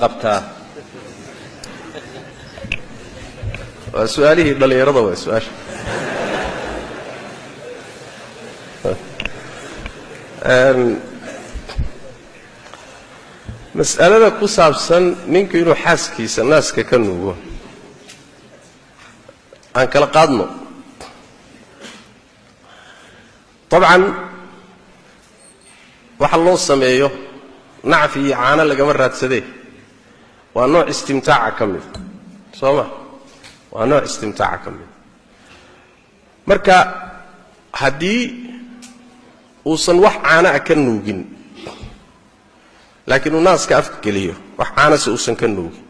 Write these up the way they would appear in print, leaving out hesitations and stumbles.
qabtaa waa su'aalihii dhalinyarada waa su'aasha mas'alada ku saabsan ninku inuu xaaskiisa naaska ka nuugo aan kala qaadno طبعا waxa loo sameeyo nacfi iyo caana lagama raadsadee waa nooc istimtaaca ka mid sooma waa nooc istimtaaca ka mid marka haddii uusan wax caana ka nuugin laakiin uu naaska afka geliyo wax caana si uusan ka nuugin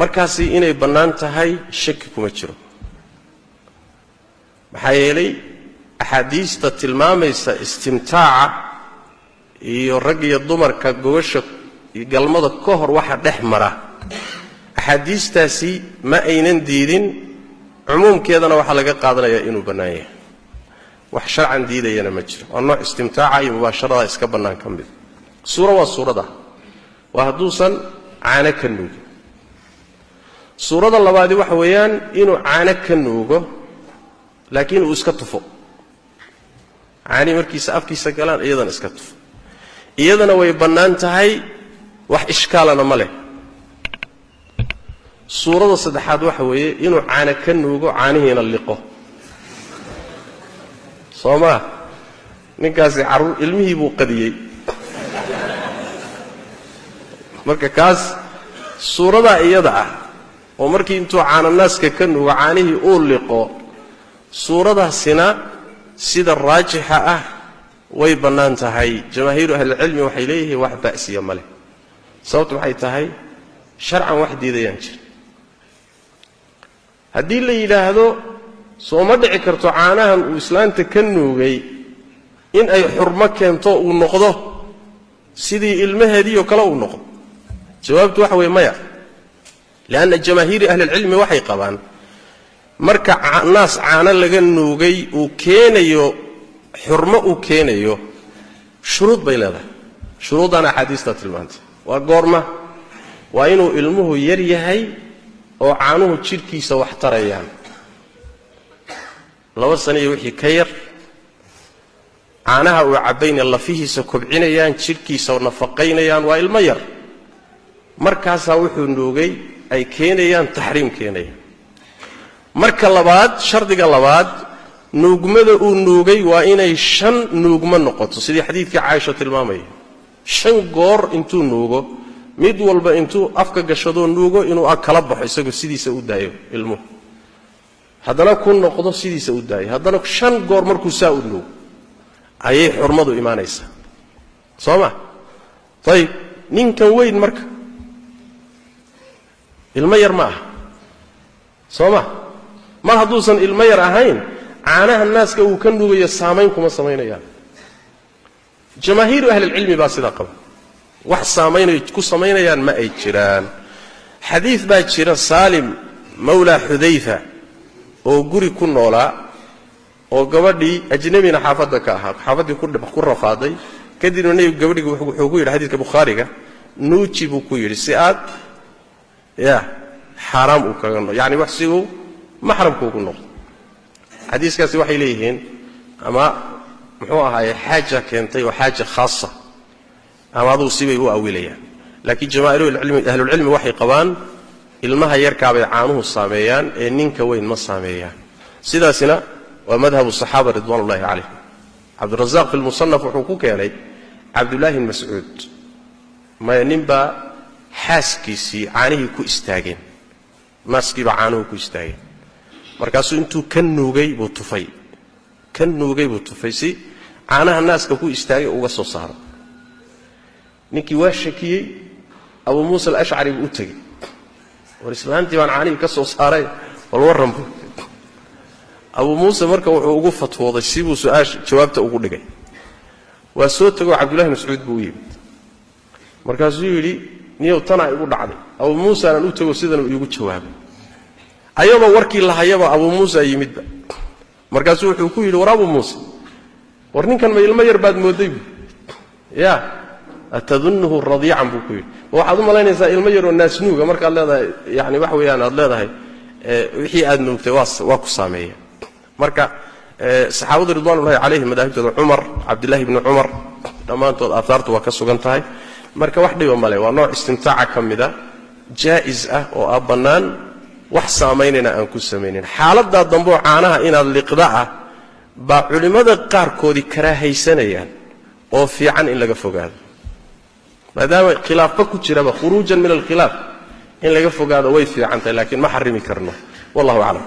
markaasi inay bannaan tahay shaki kuma jiro maxaa yeelay axaadiista tilmaamaysa istimtaaca iyo rag iyo dumarka gobasha iyo galmada ka hor waxa dhex mara axaadiistaasi ma aynan diidin cumuumkeedana waxaa laga qaadanayaa inuu bannaan yahay wax sharcan diidayana ma jiro waa nooc istimtaaca iyo mubaasharada iska bannaan ka mid suura waa suurada waa hadduusan caano ka nuugin suurada labaadi waxa weeyaan inuu caano ka nuugo laakiin uu iska tufo caani markiisa afkiisa galaan iyadana iska tufo iyadana way bannaan tahay wax ishkaalana ma leh suurada saddexaad waxa weeye inuu caano ka nuugo caanihiina liqo soo maa ninkaasi carruur ilmihii buu qadiyey marka kaas suuradaa iyada ah oo markii intuu caananaaska ka nuugo caanihii uu liqo suuradaasina sida raajixa ah way bannaan tahay jamaahiiru ahlilcilmi waxay leeyihiin wax ba'siya ma leh sababtu maxay tahay sharcan wax diidayaan jir haddii la yidhaahdo soo ma dhici karto caanahan uu islaanta ka nuugay in ay xurmo keento uu noqdo sidii ilmaheedii oo kale uu noqdo jawaabtu waxa weeye maya lianna jamaahiiri ahlilcilmi waxay qabaan marka naas caano laga nuugay uu keenayo xurmo uu keenayo shuruud bay leedahay shuruudana axaadiista tilmaantay waa goorma waa inuu ilmuhu yar yahay oo caanuhu jidhkiisa wax tarayaan 2 sano iyo wixii ka yar caanaha uu cabbayna lafihiisa kobcinayaan jidhkiisa nafaqaynayaan waa ilmo yar markaasaa wuxuu nuugay ay keenayaan taxriim keenayaan marka labaad shardiga labaad nuugmada uu nuugay waa inay 5 nuugma noqoto sidii xadiidkii Caaisha tilmaamaya 5 goor intuu nuugo mid walba intuu afka gashado nuugo inuu kala baxo isagoo sidiisa u daayo ilmuhu haddana ku noqdo sidiisa u daayo haddana 5 goor markuu saa u nuugo ayay xurmadu imaanaysaa sooma tayib ninkan weyn marka ilmo yar ma aha sooma mar hadduusan ilmo yar ahayn caanaha naaska uu ka nuugayo saamayn kuma samaynayaan jamaahiiru ahlilcilmi baa sidaa qaba wax saamaynay ku samaynayaan ma ay jiraan xadiid baa jira saalim mawlaa xudayfa oo guri ku noolaa oo gabadhii ajnabina xaafadda ka ahaa xaafaddii ku rafaaday kadibna nebigu gabadhii wuxuu ku yidhi xadiidka bukhaariga nuuji buu ku yidhi si aad xaaraam uu kaga noqdo yacni wax si uu maxramka ugu noqdo xadiiskaasi waxay leeyihiin ama muxuu ahaaye xaaja keentay oo xaaja khaasa ama aduu sibay u awilayaan laakiin jamaahiiru ahlulcilmi waxay qabaan ilmaha yarkaabay caanuhu saameeyaan ee ninka weyn ma saameeyaan sidaasina waa madhabu saxaaba ridwaanullahi calayhim cabdirazaaq fi lmusannaf wuxuu ku keenay cabdullaahi bn mascuud maya ninbaa xaaskiisii caanihii ku istaageen naaskiibaa caanuhu ku istaageen markaasuu intuu ka nuugay buu tufay si caanaha naaska ku istaagay uga soo saaro ninkii waa shakiyey abu muusa alashcari buu u tegey war islaantii baan caanihii ka soo saaray wal warran buu abu muusa marka wuxuu ugu fatwooday sibuu su'aasha jawaabta ugu dhigay waa soo tegoo cabdullahi mascuud buu u yimid markaasuu yidhi niyow tanaa igu dhacday abu muusaanaan u tego sidanuu iigu jawaabay ayadoo warkii lahayaba abu muusa yimidba markaasuu wuxuu ku yidhi war abu muusa war ninkan ma ilmo yar baad mooday ya atadunnuhu radiican buu ku yidhi waxaad u malaynaysaa ilmo yaroo naasnuuga markaad leedahay yani wax weeyaan aad leedahay wixii aad nuugtay waa ku saameeya marka saxaabadu ridwaanullahi calayhim madaahibtooda cumar cabdillaahi ibni cumar dhammaantood aahaartu waa ka sugan tahay marka wax dhiba male waa nooc istimtaaca ka mida jaa'is ah oo ah bannaan wax saamaynayna aan ku samaynin xaaladdaa damboo caanaha inaad liqda ah baa culimmada qaarkoodii karaahaysanayaan oo fiican in laga fogaado maadaama khilaafba ku jiraba khuruujan min alkhilaaf in laga fogaado way fiican tahay laakiin ma xarimi karno wallahu aclam